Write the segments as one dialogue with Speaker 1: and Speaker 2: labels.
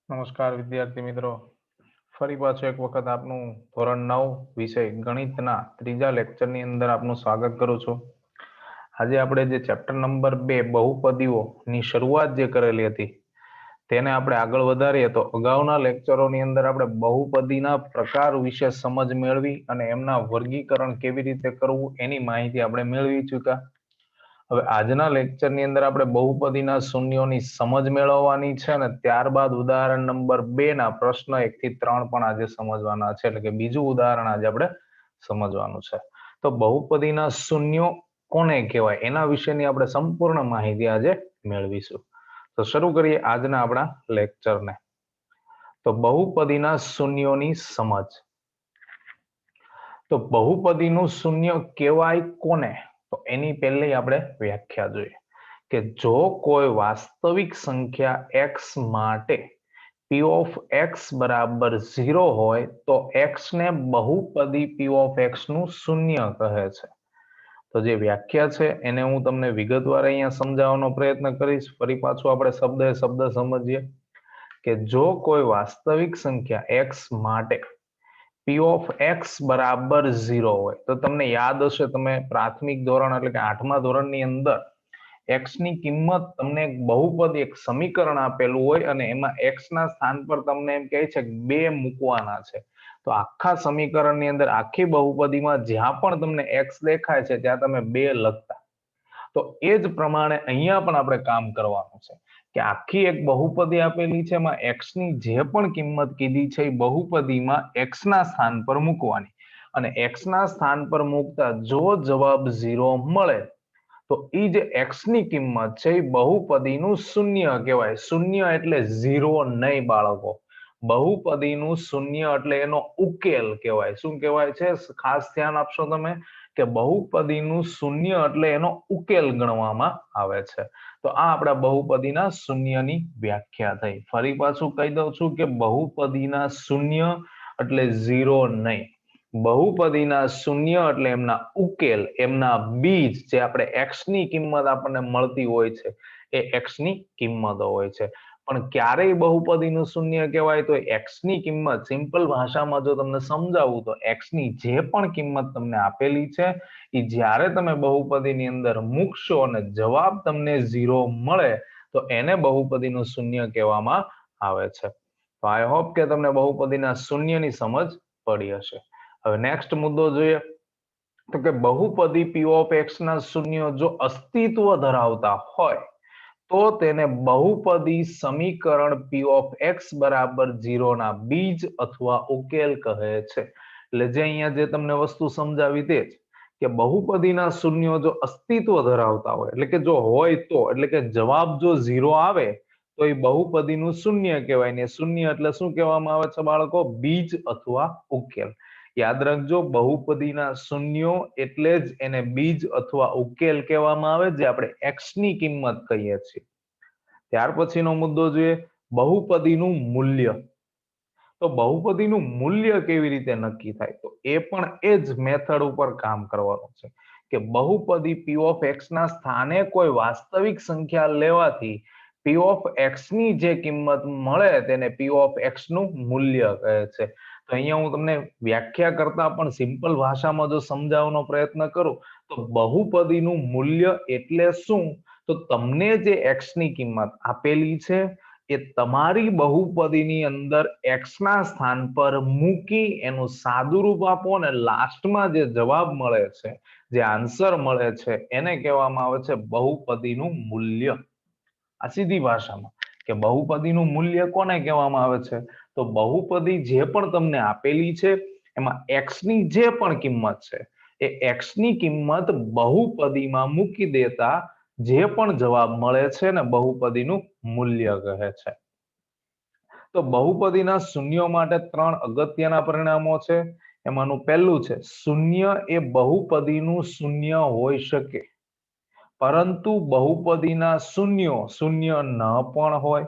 Speaker 1: નમસ્કાર વિદ્યાર્થી મિત્રો, ફરી પાછું એક વખત આપનું ધોરણ 9 વિષય ગણિતના ત્રીજા લેક્ચરની અંદર આપનું સ્વાગત કરું છું. આજે આપણે જે ચેપ્ટર નંબર 2 બહુપદીઓની શરૂઆત જે કરેલી હતી તેને આપણે આગળ વધારીએ તો અગાઉના લેક્ચરોની અંદર આપણે બહુપદીના પ્રકાર વિશે સમજ મેળવી અને એમના વર્ગીકરણ કેવી રીતે કરવું એની માહિતી આપણે મેળવી ચૂક્યા. હવે આજના લેક્ચરની અંદર આપણે બહુપદીના શૂન્યોની સમજ મેળવવાની છે અને ત્યારબાદ ઉદાહરણ નંબર 2 ના પ્રશ્ન 1 થી 3 પણ આજે સમજવાના છે. એટલે કે બીજું ઉદાહરણ આજે આપણે સમજવાનું છે. તો બહુપદીના શૂન્યો કોને કહેવાય એના વિશેની આપણે સંપૂર્ણ માહિતી આજે મેળવીશું. તો શરૂ કરીએ આજના આપણા લેક્ચરને. તો બહુપદીના શૂન્યોની સમજ. તો બહુપદીનું શૂન્ય કહેવાય કોને? તો એની પહેલી આપણે વ્યાખ્યા જોઈએ કે જો કોઈ વાસ્તવિક સંખ્યા x માટે p of x બરાબર 0 હોય તો x ને બહુપદી p of x નું શૂન્ય કહે છે. તો જે વ્યાખ્યા છે એને હું તમને વિગતવાર અહીંયા સમજાવવાનો પ્રયત્ન કરીશ. ફરી પાછું આપણે શબ્દ સમજીએ કે જો કોઈ વાસ્તવિક સંખ્યા x માટે p of x બરાબર 0 હોય તો તમને યાદ હશે, તમે પ્રાથમિક ધોરણ એટલે કે 8મા ધોરણની અંદર x ની કિંમત તમને એક બહુપદી એક સમીકરણ આપેલું હોય અને એમાં x ના સ્થાન પર તમને એમ કહે છે કે 2 મૂકવાના છે. તો આખા સમીકરણની અંદર આખી બહુપદીમાં જ્યાં પણ તમને x દેખાય છે ત્યાં તમે 2 લખતા. તો એ જ પ્રમાણે અહીંયા પણ આપણે કામ કરવાનું છે કે આખી એક બહુપદી આપેલી છે, એમાં x ની જે પણ કિંમત કીધી છે એ બહુપદીમાં x ના સ્થાન પર મૂકવાની અને x ના સ્થાન પર મૂકતા જો જવાબ 0 મળે તો એ જે x ની કિંમત છે એ બહુપદીનું શૂન્ય કહેવાય. શૂન્ય એટલે 0 નહીં બાળકો. બહુપદીનું શૂન્ય એટલે એનો ઉકેલ કહેવાય. શું કહેવાય છે? ખાસ ધ્યાન આપશો તમે કે બહુપદીનું શૂન્ય એટલે એનો ઉકેલ ગણવામાં આવે છે. તો આ આપણા બહુપદીના શૂન્યની વ્યાખ્યા થઈ. ફરી પાછું કહી દઉં છું કે બહુપદીના શૂન્ય એટલે 0 નહીં. બહુપદીના શૂન્ય એટલે એમના ઉકેલ, એમના બીજ, જે આપણે x ની કિંમત આપણને મળતી હોય છે એ x ની કિંમતો હોય છે. પણ ક્યારેય બહુપદીનું શૂન્ય કહેવાય તો x ની કિંમત સિમ્પલ ભાષામાં જો તમને સમજાવું તો x ની જે પણ કિંમત તમને આપેલી છે એ જ્યારે તમે બહુપદીની અંદર મૂકશો અને જવાબ તમને 0 મળે તો એને બહુપદીનું શૂન્ય કહેવામાં આવે છે. તો આઈ હોપ કે તમને બહુપદીના શૂન્યની સમજ પડી હશે. હવે નેક્સ્ટ મુદ્દો જોઈએ તો કે બહુપદી p of x ના શૂન્ય જો અસ્તિત્વ ધરાવતા હોય તો તેને બહુપદી સમીકરણ p of x બરાબર 0 ના બીજ અથવા ઉકેલ કહે છે. એટલે જે અહીંયા જે તમને વસ્તુ સમજાવી તે કે બહુપદીના શૂન્યો જો અસ્તિત્વ ધરાવતા હોય એટલે કે જો હોય તો એટલે કે જવાબ જો 0 આવે તો એ બહુપદીનું શૂન્ય કહેવાય ને. શૂન્ય એટલે શું કહેવામાં આવે છે બાળકો? બીજ અથવા ઉકેલ. યાદ રાખજો, બહુપદીના શૂન્યો એટલે જ એને બીજ અથવા ઉકેલ કહેવામાં આવે, જે આપણે x ની કિંમત કહીએ છીએ. ત્યાર પછીનો મુદ્દો જોઈએ બહુપદીનું મૂલ્ય. તો બહુપદીનું મૂલ્ય કેવી રીતે નક્કી થાય? તો એ પણ એ જ મેથડ ઉપર કામ કરવાનું છે કે બહુપદી p of x ના સ્થાને કોઈ વાસ્તવિક સંખ્યા લેવાથી p of x ની જે કિંમત મળે તેને p of x નું મૂલ્ય કહે છે. તો અહીંયા હું તમને વ્યાખ્યા કરતા પણ સિમ્પલ ભાષામાં જો સમજાવવાનો પ્રયત્ન કરું તો બહુપદીનું મૂલ્ય એટલે શું? તો તમને જે x ની કિંમત આપેલી છે એ તમારી બહુપદીની અંદર x ના સ્થાન પર મૂકી એનું સાદુરૂપ આપો અને લાસ્ટમાં જે જવાબ મળે છે, જે આન્સર મળે છે, એને કહેવામાં આવે છે બહુપદીનું મૂલ્ય. આ સીધી ભાષામાં કે બહુપદીનું મૂલ્ય કોને કહેવામાં આવે છે? તો બહુપદી જે પણ તમને આપેલી છે એમાં x ની જે પણ કિંમત છે એ x ની કિંમત બહુપદીમાં મૂકી દેતા જે પણ જવાબ મળે છે ને બહુપદીનું મૂલ્ય કહે છે. તો બહુપદીના શૂન્યો માટે 3 અગત્યના પરિણામો છે. એમાંનું પહેલું છે શૂન્ય એ બહુપદીનું શૂન્ય હોઈ શકે પરંતુ બહુપદીના શૂન્યો શૂન્ય ન પણ હોય.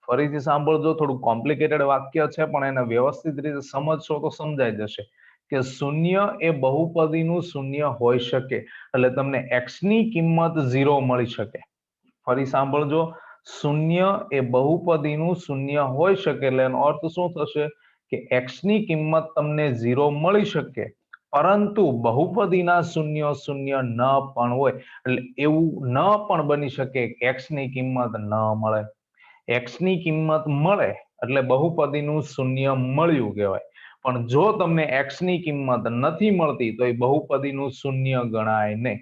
Speaker 1: ફરીથી સાંભળજો, થોડું કોમ્પ્લિકેટેડ વાક્ય છે પણ એને વ્યવસ્થિત રીતે સમજશો તો સમજાઈ જશે કે શૂન્ય એ બહુપદીનું શૂન્ય હોઈ શકે એટલે તમને x ની કિંમત 0 મળી શકે. ફરી સાંભળજો, શૂન્ય એ બહુપદીનું શૂન્ય હોઈ શકે એટલે એનો અર્થ શું થશે કે x ની કિંમત તમને 0 મળી શકે પરંતુ બહુપદીના શૂન્ય શૂન્ય ન પણ હોય એટલે એવું ન પણ બની શકે કે x ની કિંમત ન મળે. x ની કિંમત મળે એટલે બહુપદીનું શૂન્ય મળ્યું કહેવાય. પણ જો તમને x ની કિંમત નથી મળતી તો એ બહુપદીનું શૂન્ય ગણાય નહીં.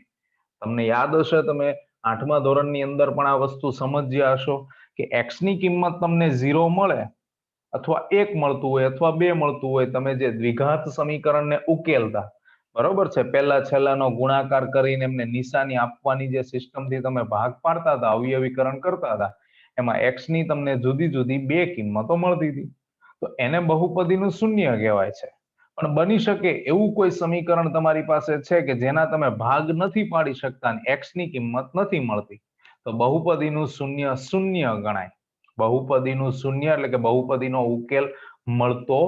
Speaker 1: તમને યાદ હશે તમે 8મા ધોરણની અંદર પણ આ વસ્તુ સમજ્યા હશો કે x ની કિંમત તમને 0 મળે અથવા 1 મળતું હોય અથવા 2 મળતું હોય તમે જે દ્વિઘાત સમીકરણને ઉકેલતા બરોબર છે પહેલા છેલ્લાનો ગુણાકાર કરીને એમને નિશાની આપવાની જે સિસ્ટમથી તમે ભાગ પાડતા હતા અવયવીકરણ કરતા હતા એમાં x ની તમને જુદી જુદી બે કિંમતો મળતી હતી તો એને બહુપદીનું શૂન્ય કહેવાય છે. પણ બની શકે એવું કોઈ સમીકરણ તમારી પાસે છે કે જેના તમે ભાગ નથી પાડી શકતા અને x ની કિંમત નથી મળતી તો બહુપદીનું શૂન્ય શૂન્ય ગણાય. બહુપદીનું શૂન્ય એટલે કે બહુપદીનો ઉકેલ મળતો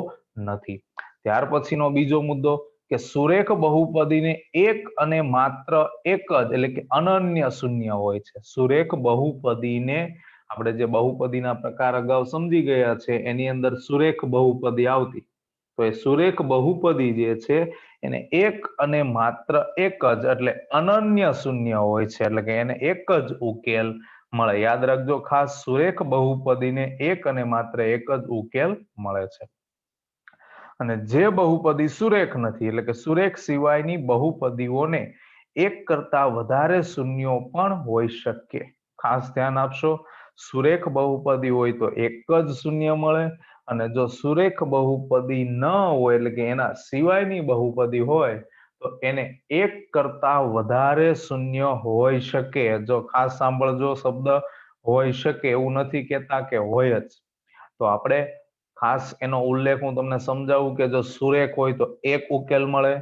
Speaker 1: નથી. ત્યાર પછીનો બીજો મુદ્દો કે સુરેખ બહુપદીને એક અને માત્ર એક જ એટલે કે અનન્ય શૂન્ય હોય છે. સુરેખ બહુપદીને આપણે જે બહુપદીના પ્રકાર અગાઉ સમજી ગયા છે એની અંદર સુરેખ બહુપદી આવતી તો એ સુરેખ બહુપદી જે છે એને એક અને માત્ર એક જ એટલે અનન્ય શૂન્ય હોય છે એટલે કે એને એક જ ઉકેલ મળે. યાદ રાખજો ખાસ સુરેખ બહુપદીને એક અને માત્ર એક જ ઉકેલ મળે છે. અને જે બહુપદી સુરેખ નથી એટલે કે સુરેખ સિવાયની બહુપદીઓને એક કરતા વધારે શૂન્યો પણ હોઈ શકે. ખાસ ધ્યાન આપશો સુરેખ બહુપદી હોય તો એક જ શૂન્ય મળે અને જો સુરેખ બહુપદી ન હોય એટલે કે એના સિવાયની બહુપદી હોય તો એને એક કરતા વધારે શૂન્ય હોઈ શકે. જો ખાસ સાંભળજો શબ્દ હોઈ શકે એવું નથી કહેતા કે હોય જ. તો આપણે ખાસ એનો ઉલ્લેખ હું તમને સમજાવું કે જો સુરેખ હોય તો એક ઉકેલ મળે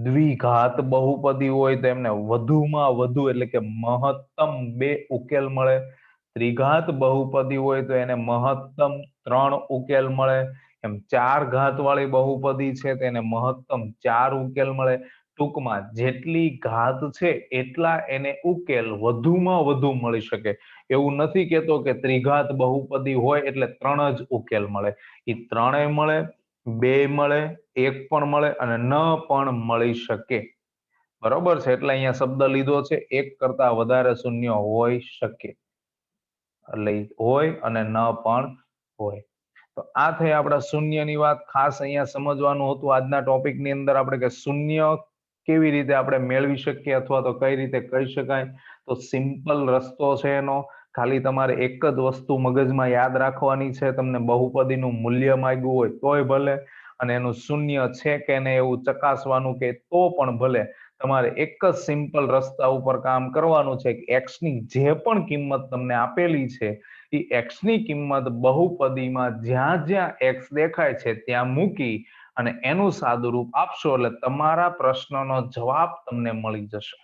Speaker 1: દ્વિઘાત બહુપદી હોય તો એમને વધુમાં વધુ એટલે કે મહત્તમ 2 ઉકેલ મળે. ત્રિઘાત બહુપદી હોય તો એને મહત્તમ 3 ઉકેલ મળે. એમ 4 ઘાત વાળી બહુપદી છે તેને મહત્તમ 4 ઉકેલ મળે. ટૂંકમાં જેટલી ઘાત છે એટલા એને ઉકેલ વધુમાં વધુ મળી શકે. એવું નથી કહેતો કે ત્રિઘાત બહુપદી હોય એટલે 3 જ ઉકેલ મળે. એ 3 મળે 2 મળે 1 પણ મળે અને ન પણ મળી શકે. બરોબર છે એટલે અહીંયા શબ્દ લીધો છે એક કરતા વધારે શૂન્ય હોઈ શકે એટલે હોય અને ન પણ હોય. તો આ થઈ આપણા શૂન્યની વાત. ખાસ અહીંયા સમજવાનું હતું આજના ટોપિકની અંદર આપણે કે શૂન્ય કેવી રીતે આપણે મેળવી શકીએ અથવા તો કઈ રીતે કહી શકાય. તો સિમ્પલ રસ્તો છે એનો ખાલી તમારે એક જ વસ્તુ મગજમાં યાદ રાખવાની છે. તમને બહુપદીનું મૂલ્ય માંગ્યું હોય તોય ભલે અને એનું શૂન્ય છે કે નહીં એવું ચકાસવાનું કે તો પણ ભલે તમારે એક જ સિમ્પલ રસ્તા ઉપર કામ કરવાનું છે કે x ની જે પણ કિંમત તમને આપેલી છે એ x ની કિંમત બહુપદીમાં જ્યાં જ્યાં x દેખાય છે ત્યાં મૂકી અને એનું સાદુરૂપ આપશો એટલે તમારા પ્રશ્નનો જવાબ તમને મળી જશે.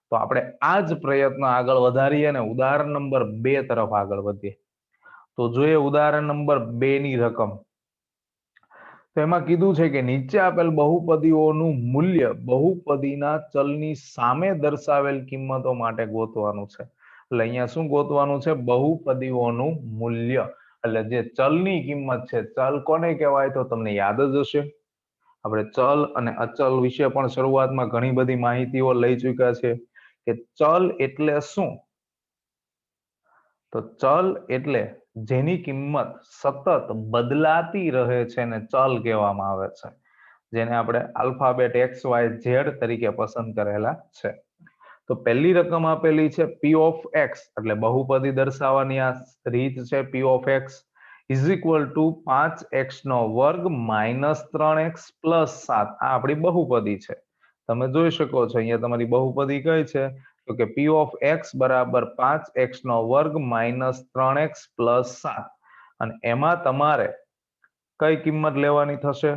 Speaker 1: તો આપણે આ જ પ્રયત્ન આગળ વધારીએ અને ઉદાહરણ નંબર 2 તરફ આગળ વધીએ. તો જોઈએ ઉદાહરણ નંબર 2 ની રકમ. તો એમાં કીધું છે કે નીચે આપેલ બહુપદીઓનું મૂલ્ય બહુપદીના ચલની સામે દર્શાવેલ કિંમતો માટે ગોતવાનું છે. એટલે અહીંયા શું ગોતવાનું છે બહુપદીઓનું મૂલ્ય એટલે જે ચલની કિંમત છે. ચલ કોને કહેવાય તો તમને યાદ જ હશે. આપણે ચલ અને અચલ વિશે પણ શરૂઆતમાં ઘણી બધી માહિતીઓ લઈ ચૂક્યા છે કે ચલ એટલે શું. તો ચલ એટલે જેની કિંમત સતત બદલાતી રહે છે ને ચલ કહેવામાં આવે છે. જેને આપણે આલ્ફાબેટ XYZ તરીકે પસંદ કરેલા છે. તો પહેલી રકમ આપેલી છે P of X એટલે બહુપદી દર્શાવવાની આ રીત છે P of X is equal to 5x નો વર્ગ માઇનસ 3x પ્લસ 7 આ આપણી બહુપદી છે. તમે જોઈ શકો છો અહીંયા તમારી બહુપદી કઈ છે તો કે P of X બરાબર 5x નો વર્ગ માઇનસ 3x પ્લસ 7 અને એમાં તમારે કઈ કિંમત લેવાની થશે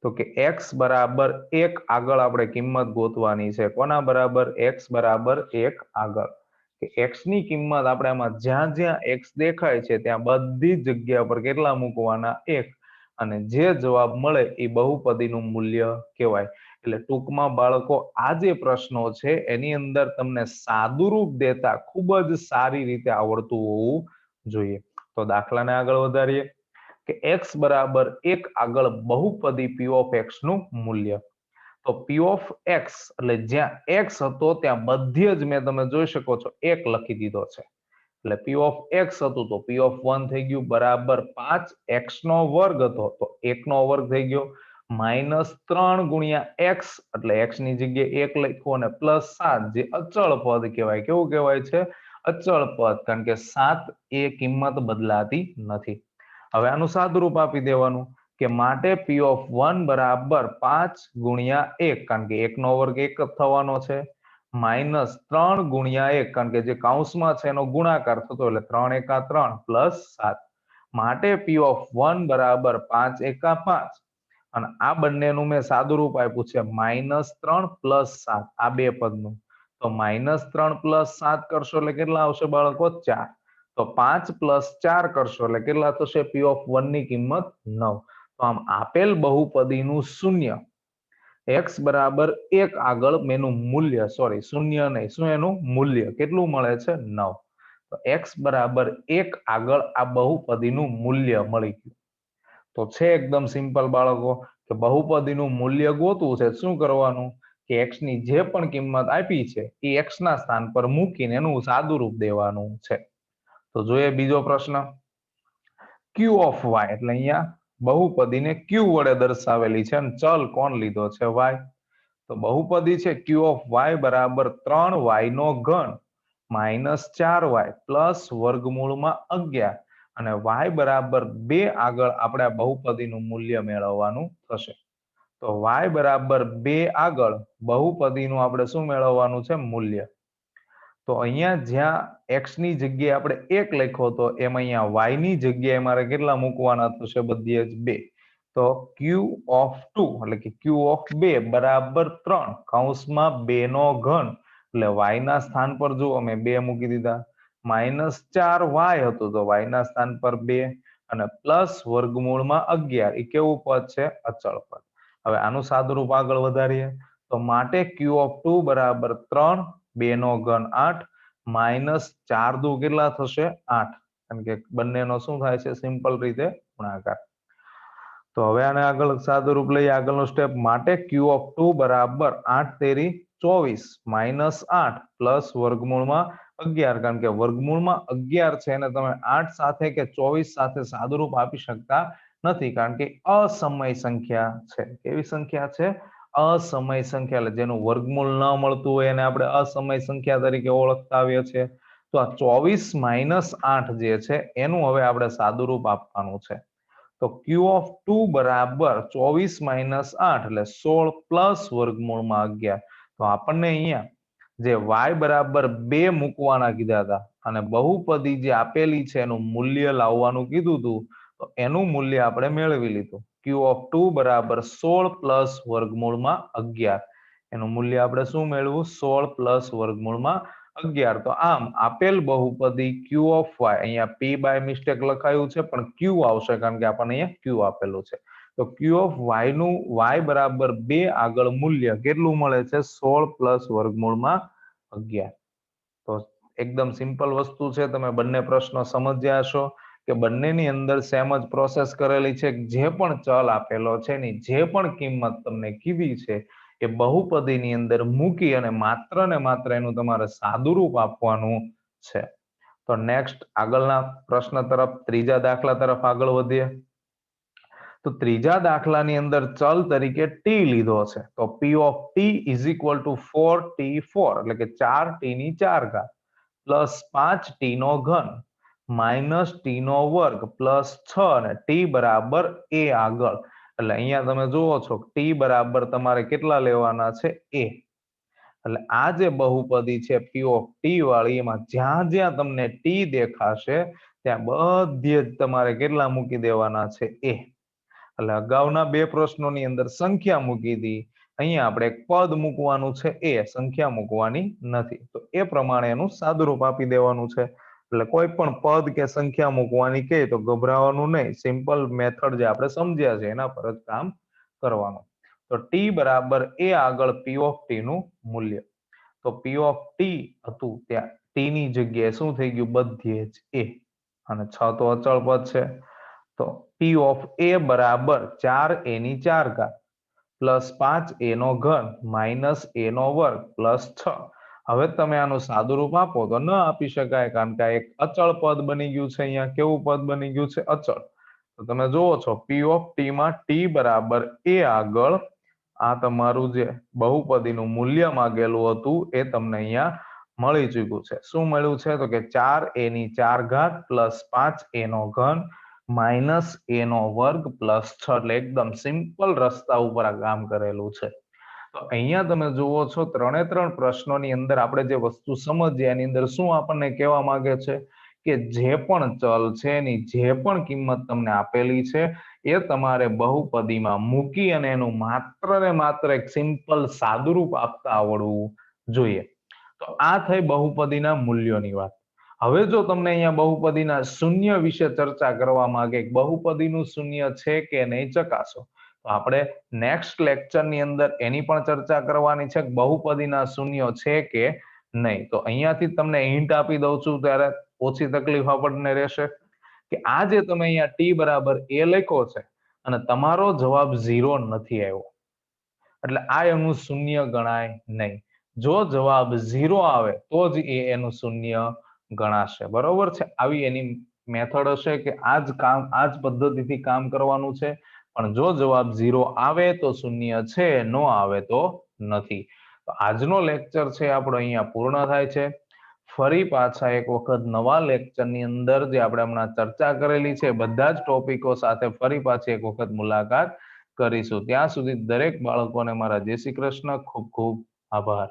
Speaker 1: તો કે x બરાબર 1 આગળ આપણે કિંમત ગોતવાની છે. કોના બરાબર x બરાબર 1 આગળ કે x ની કિંમત આપણે આમાં જ્યાં જ્યાં x દેખાય છે ત્યાં બધી જગ્યા પર કેટલા મૂકવાના 1 અને જે જવાબ મળે એ બહુપદીનું મૂલ્ય કહેવાય. એટલે ટૂંકમાં બાળકો આ જે પ્રશ્નો છે એની અંદર તમને સાદુરૂપ દેતા ખૂબ જ સારી રીતે આવડતું હોવું જોઈએ. તો દાખલાને આગળ વધારીએ કે x બરાબર 1 આગળ બહુપદી p ઓફ x નું મૂલ્ય. તો p ઓફ x એટલે જ્યાં x હતો ત્યાં બધી જ મેં તમે જોઈ શકો છો 1 લખી દીધો છે. એટલે p ઓફ x હતું તો p ઓફ 1 થઈ ગયું બરાબર 5, x નો વર્ગ હતો તો 1 નો વર્ગ થઈ ગયો, -3 ગુણ્યા x એટલે x ની જગ્યાએ 1 લખ્યું અને +7 જે અચળ પદ કહેવાય. કેવું કહેવાય છે? અચળ પદ, કારણ કે 7 એ કિંમત બદલાતી નથી. હવે આનું સાદુરૂપ આપી દેવાનું કે માટે p ઓફ 1 બરાબર 5 ગુણ્યા 1, કારણ કે 1 નો વર્ગ 1 જ થવાનો છે, -3 ગુણ્યા 1 કારણ કે જે કૌંસમાં છે એનો ગુણાકાર થતો એટલે 3 એકા 3 +7 માટે p ઓફ 1 બરાબર 5 એકા 5 અને આ બંનેનું મેં સાદુરૂપ આપ્યું છે -3 +7 આ બે પદનું. તો -3 +7 કરશો એટલે કેટલા આવશે બાળકો? 4. તો 5 + 4 કરશો એટલે કેટલા થશે? p ઓફ 1 ની કિંમત 9. તો આમ આપેલ બહુપદીનું શૂન્ય x બરાબર 1 આગળ મેનું મૂલ્ય, સોરી શૂન્ય નહીં, શું એનું મૂલ્ય કેટલું મળે છે? 9. તો x બરાબર 1 આગળ આ બહુપદીનું મૂલ્ય મળી ગયું. તો છે એકદમ સિમ્પલ બાળકો કે બહુપદીનું મૂલ્ય ગોતવું છે. શું કરવાનું કે x ની જે પણ કિંમત આપી છે એ x ના સ્થાન પર મૂકીને એનું સાદુરૂપ દેવાનું છે. તો જોઈએ બીજો પ્રશ્ન. q ઓફ y એટલે અહીંયા બહુપદીને q વડે દર્શાવેલી છે અને ચલ કોણ લીધો છે? y. તો બહુપદી છે q ઓફ y બરાબર 3y નો ઘન -4y પ્લસ વર્ગમૂળમાં 11 અને y બરાબર 2 આગળ આપણે આ બહુપદીનું મૂલ્ય મેળવવાનું થશે. તો y બરાબર 2 આગળ બહુપદીનું આપણે શું મેળવવાનું છે? મૂલ્ય. તો અહીંયા જ્યાં x ની જગ્યાએ આપણે 1 લખ્યો હતો એમ અહીંયા y ની જગ્યાએ મારે કેટલા મૂકવાના થશે? બધે જ 2. તો q ઓફ 2 એટલે કે q ઓફ 2 બરાબર 3 કૌંસમાં 2 નો ઘન એટલે y ના સ્થાન પર જુઓ અમે 2 મૂકી દીધા, -4y હતું તો y ના સ્થાન પર 2 અને પ્લસ વર્ગમૂળમાં 11 એ કેવું પદ છે? અચળ પદ. હવે આનું સાદુરૂપ આગળ વધારીએ તો માટે q ઓફ 2 બરાબર 3, 2 નો ઘન 8 -4 દુ કેટલા થશે? 8, કારણ કે બંનેનો શું થાય છે? સિમ્પલ રીતે ગુણાકાર. તો હવે આને આગળ સાદુરૂપ લઈએ આગળનો સ્ટેપ. માટે q ઓફ 2 બરાબર 8 તેરી 24 -8 પ્લસ વર્ગમૂળમાં 11, કારણ કે વર્ગમૂળમાં 11 છે એને તમે 8 સાથે કે 24 સાથે સાદુરૂપ આપી શકતા નથી, કારણ કે અસમય સંખ્યા છે. કેવી સંખ્યા છે? અસમય સંખ્યા. એટલે જેનું વર્ગમૂળ ન મળતું હોય એને આપણે અસમય સંખ્યા તરીકે ઓળખતા આવીએ છીએ. તો આ 24 - 8 જે છે એનું હવે આપણે સાદુરૂપ આપવાનું છે. તો q ઓફ 2 બરાબર 24 - 8 એટલે 16 પ્લસ વર્ગમૂળમાં 11. તો આપણને અહીંયા જે y બરાબર 2 મૂકવાના કીધા હતા અને બહુપદી જે આપેલી છે એનું મૂલ્ય લાવવાનું કીધું હતું, તો એનું મૂલ્ય આપણે મેળવી લીધું. q ઓફ 2 બરાબર 16 પ્લસ વર્ગમૂળમાં 11. એનું મૂલ્ય આપણે શું મેળવ્યું? 16 પ્લસ વર્ગમૂળમાં 11. તો આમ આપેલ બહુપદી q ઓફ y, અહીંયા p બાય મિસ્ટેક લખાયું છે પણ q આવશે કારણ કે આપણને અહીંયા q આપેલું છે. તો q ઓફ y નું y બરાબર 2 આગળ મૂલ્ય કેટલું મળે છે? 16 પ્લસ વર્ગમૂળમાં 11. તો એકદમ સિમ્પલ વસ્તુ છે. તમે બંને પ્રશ્નો સમજ્યા હશો કે બંનેની અંદર સેમ જ પ્રોસેસ કરેલી છે. જે પણ ચલ આપેલો છે એની જે પણ કિંમત તમને કીધી છે એ બહુપદીની અંદર મૂકી અને માત્ર ને માત્ર એનું તમારે સાદુરૂપ આપવાનું છે. તો નેક્સ્ટ આગળના પ્રશ્ન તરફ, ત્રીજા દાખલા તરફ આગળ વધીએ. તો ત્રીજા દાખલાની અંદર ચલ તરીકે t લીધો છે. તો p of t is equal to 4t4 એટલે કે 4t ની 4 ઘાત પ્લસ 5t નો ઘન માઇનસ t નો વર્ગ પ્લસ 6 અને t બરાબર a આગળ. એટલે અહીંયા તમે જુઓ છો t બરાબર તમારે કેટલા લેવાના છે? a. એટલે આ જે બહુપદી છે p ઓફ t વાળી, એમાં જ્યાં જ્યાં તમને t દેખાશે ત્યાં બધે જ તમારે કેટલા મૂકી દેવાના છે? a. એટલે અગાઉના બે પ્રશ્નોની અંદર સંખ્યા મૂકી હતી, અહીંયા આપણે એક પદ મૂકવાનું છે, એ સંખ્યા મૂકવાની નથી. તો એ પ્રમાણે એનું સાદુરૂપ આપી દેવાનું છે. એટલે કોઈ પણ પદ કે સંખ્યા મૂકવાની કહે તો ગભરાવાનું નહીં. સિમ્પલ મેથડ જે આપણે સમજ્યા છે એના પર જ કામ કરવાનું. તો ટી બરાબર એ આગળ પી ઓફ ટી નું મૂલ્ય. તો પી ઓફ ટી હતું ત્યાં ટી ની જગ્યાએ શું થઈ ગયું બધે જ એ, અને 6 તો અચળ પદ છે. તો પી ઓફ એ બરાબર 4a ની 4 ઘાત પ્લસ 5a નો ઘન માઇનસ a નો વર્ગ પ્લસ 6. હવે તમે આનું સાદું રૂપ આપો તો ન આપી શકાય, કારણ કે આ એક અચળ પદ બની ગયું છે. અહીંયા કેવું પદ બની ગયું છે? અચળ. તો તમે જુઓ છો પી ઓફ ટી માં ટી બરાબર એ આગળ આ તમારું જે બહુપદીનું મૂલ્ય માંગેલું હતું એ તમને અહીંયા મળી ચૂક્યું છે. શું મળ્યું છે? તો કે 4a ની 4 ઘાત પ્લસ 5a નો ઘન માઇનસ a નો વર્ગ પ્લસ 6. એટલે એકદમ સિમ્પલ રસ્તા ઉપર આ કામ કરેલું છે. તો અહીંયા તમે જુઓ છો 3 પ્રશ્નોની અંદર આપણે જે વસ્તુ સમજીએ એની અંદર શું આપણને કહેવા માંગે છે કે જે પણ ચલ છે એની જે પણ કિંમત તમને આપેલી છે એ તમારે બહુપદીમાં મૂકી અને એનું માત્ર ને માત્ર એક સિમ્પલ સાદુરૂપ આપતા આવડવું જોઈએ. તો આ થઈ બહુપદીના મૂલ્યોની વાત. હવે જો તમને અહીંયા બહુપદીના શૂન્ય વિશે ચર્ચા કરવા માંગે, બહુપદીનું શૂન્ય છે કે નહીં ચકાસો, તો આપણે નેક્સ્ટ લેક્ચરની અંદર એની પણ ચર્ચા કરવાની છે. બહુપદીના શૂન્ય છે કે નહીં. તો અહીંયાથી તમને હિન્ટ આપી દઉં છું ત્યારે ઓછી તકલીફ આપણને રહેશે કે આ જે તમે અહીંયા ટી બરાબર એ લખ્યો છે અને તમારો જવાબ 0 નથી આવ્યો, એટલે આ એનું શૂન્ય ગણાય નહીં. જો જવાબ 0 આવે તો જ એ એનું શૂન્ય ગણાશે. બરોબર છે? આવી એની મેથડ હશે કે આ જ પદ્ધતિથી કામ કરવાનું છે. પણ જો જવાબ 0 આવે તો શૂન્ય છે, ન આવે તો નથી. તો આજનો લેક્ચર છે આપણો અહીંયા પૂર્ણ થાય છે. ફરી પાછા એક વખત નવા લેક્ચરની અંદર જે આપણે હમણાં ચર્ચા કરેલી છે બધા જ ટોપિકો સાથે ફરી પાછી એક વખત મુલાકાત કરીશું. ત્યાં સુધી દરેક બાળકોને મારા જય શ્રી કૃષ્ણ. ખૂબ ખૂબ આભાર.